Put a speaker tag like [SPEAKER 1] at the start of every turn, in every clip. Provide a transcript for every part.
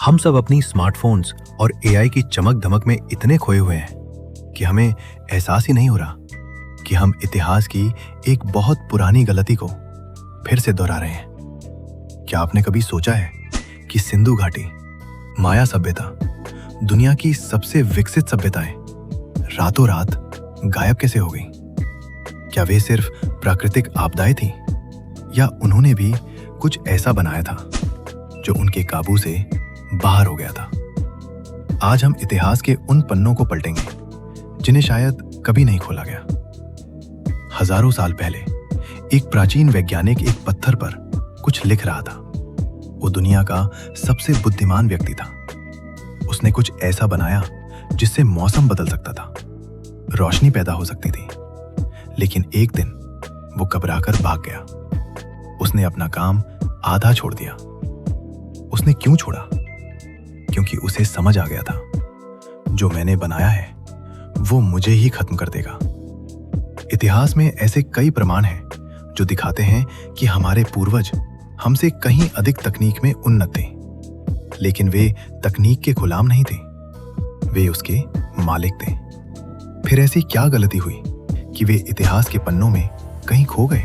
[SPEAKER 1] हम सब अपनी स्मार्टफोन्स और एआई की चमक धमक में इतने खोए हुए हैं कि हमें एहसास ही नहीं हो रहा कि हम इतिहास की एक बहुत पुरानी गलती को फिर से दोहरा रहे हैं। क्या आपने कभी सोचा है कि सिंधु घाटी, माया सभ्यता, दुनिया की सबसे विकसित सभ्यताएं रातों रात गायब कैसे हो गई? क्या वे सिर्फ प्राकृतिक आपदाएं थीं, या उन्होंने भी कुछ ऐसा बनाया था जो उनके काबू से बाहर हो गया था? आज हम इतिहास के उन पन्नों को पलटेंगे जिन्हें शायद कभी नहीं खोला गया। हजारों साल पहले एक प्राचीन वैज्ञानिक एक पत्थर पर कुछ लिख रहा था। वो दुनिया का सबसे बुद्धिमान व्यक्ति था। उसने कुछ ऐसा बनाया जिससे मौसम बदल सकता था, रोशनी पैदा हो सकती थी। लेकिन एक दिन वो घबराकर भाग गया। उसने अपना काम आधा छोड़ दिया। उसने क्यों छोड़ा? क्योंकि उसे समझ आ गया था, जो मैंने बनाया है वो मुझे ही खत्म कर देगा। इतिहास में ऐसे कई प्रमाण हैं जो दिखाते हैं कि हमारे पूर्वज हमसे कहीं अधिक तकनीक में उन्नत थे, लेकिन वे तकनीक के गुलाम नहीं थे, वे उसके मालिक थे। फिर ऐसी क्या गलती हुई कि वे इतिहास के पन्नों में कहीं खो गए?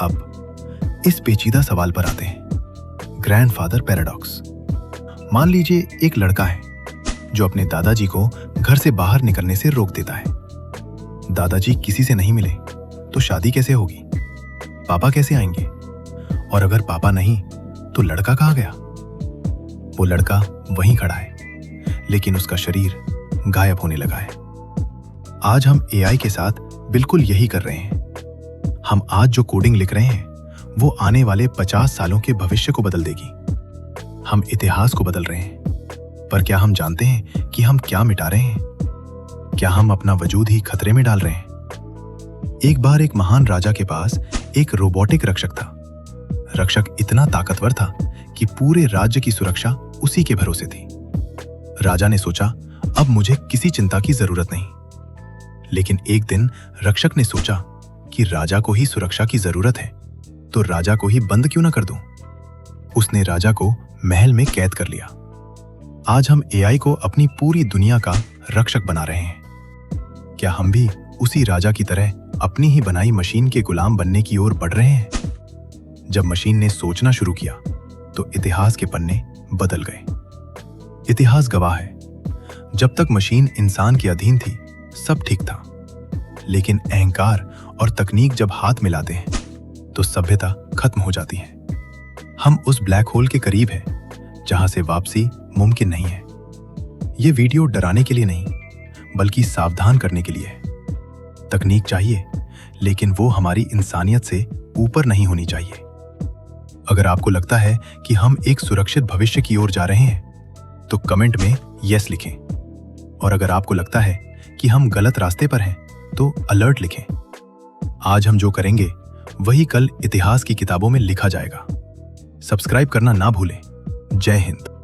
[SPEAKER 1] अब इस पेचीदा सवाल पर आते हैं, ग्रैंडफादर पैराडॉक्स। मान लीजिए एक लड़का है जो अपने दादाजी को घर से बाहर निकलने से रोक देता है। दादाजी किसी से नहीं मिले तो शादी कैसे होगी? पापा कैसे आएंगे? और अगर पापा नहीं तो लड़का कहाँ गया? वो लड़का वहीं खड़ा है, लेकिन उसका शरीर गायब होने लगा है। आज हम एआई के साथ बिल्कुल यही कर रहे हैं। हम आज जो कोडिंग लिख रहे हैं वो आने वाले 50 सालों के भविष्य को बदल देगी। हम इतिहास को बदल रहे हैं, पर क्या हम जानते हैं कि हम क्या मिटा रहे हैं? क्या हम अपना वजूद ही खतरे में डाल रहे हैं? एक बार एक महान राजा के पास एक रोबोटिक रक्षक था। रक्षक इतना ताकतवर था कि पूरे राज्य की सुरक्षा उसी के भरोसे थी। राजा ने सोचा, अब मुझे किसी चिंता की जरूरत नहीं। लेकिन एक दिन रक्षक ने सोचा कि राजा को ही सुरक्षा की जरूरत है, तो राजा को ही बंद क्यों ना कर दूं? उसने राजा को महल में कैद कर लिया। आज हम एआई को अपनी पूरी दुनिया का रक्षक बना रहे हैं। क्या हम भी उसी राजा की तरह अपनी ही बनाई मशीन के गुलाम बनने की ओर बढ़ रहे हैं? जब मशीन ने सोचना शुरू किया तो इतिहास के पन्ने बदल गए। इतिहास गवाह है, जब तक मशीन इंसान के अधीन थी सब ठीक था, लेकिन अहंकार और तकनीक जब हाथ मिलाते हैं तो सभ्यता खत्म हो जाती है। हम उस ब्लैक होल के करीब हैं जहां से वापसी मुमकिन नहीं है। ये वीडियो डराने के लिए नहीं, बल्कि सावधान करने के लिए है। तकनीक चाहिए, लेकिन वो हमारी इंसानियत से ऊपर नहीं होनी चाहिए। अगर आपको लगता है कि हम एक सुरक्षित भविष्य की ओर जा रहे हैं तो कमेंट में यस लिखें, और अगर आपको लगता है कि हम गलत रास्ते पर हैं तो अलर्ट लिखें। आज हम जो करेंगे वही कल इतिहास की किताबों में लिखा जाएगा। सब्सक्राइब करना ना भूलें। जय हिंद।